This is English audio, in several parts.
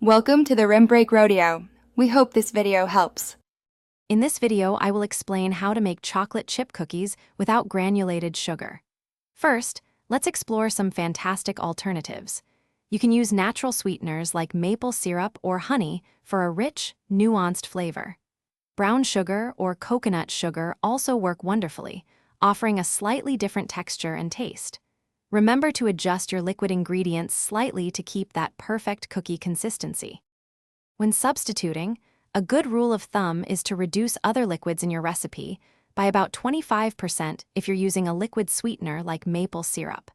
Welcome to the Rim Break Rodeo. We hope this video helps. In this video, I will explain how to make chocolate chip cookies without granulated sugar. First, let's explore some fantastic alternatives. You can use natural sweeteners like maple syrup or honey for a rich, nuanced flavor. Brown sugar or coconut sugar also work wonderfully, offering a slightly different texture and taste. Remember to adjust your liquid ingredients slightly to keep that perfect cookie consistency. When substituting, a good rule of thumb is to reduce other liquids in your recipe by about 25% if you're using a liquid sweetener like maple syrup.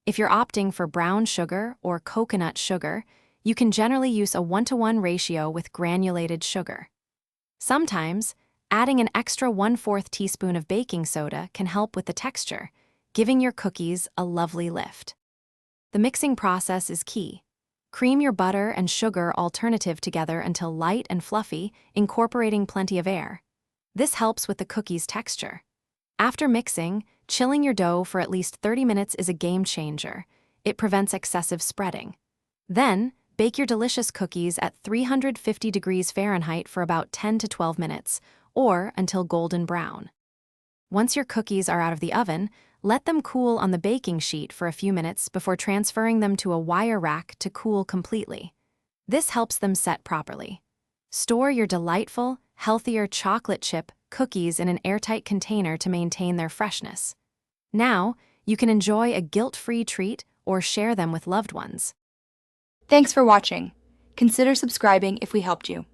If you're opting for brown sugar or coconut sugar, you can generally use a 1-to-1 ratio with granulated sugar. Sometimes, adding an extra 1/4 teaspoon of baking soda can help with the texture, giving your cookies a lovely lift. The mixing process is key. Cream your butter and sugar alternative together until light and fluffy, incorporating plenty of air. This helps with the cookie's texture. After mixing, chilling your dough for at least 30 minutes is a game changer. It prevents excessive spreading. Then, bake your delicious cookies at 350 degrees Fahrenheit for about 10 to 12 minutes, or until golden brown. Once your cookies are out of the oven, let them cool on the baking sheet for a few minutes before transferring them to a wire rack to cool completely. This helps them set properly. Store your delightful, healthier chocolate chip cookies in an airtight container to maintain their freshness. Now, you can enjoy a guilt-free treat or share them with loved ones. Thanks for watching. Consider subscribing if we helped you.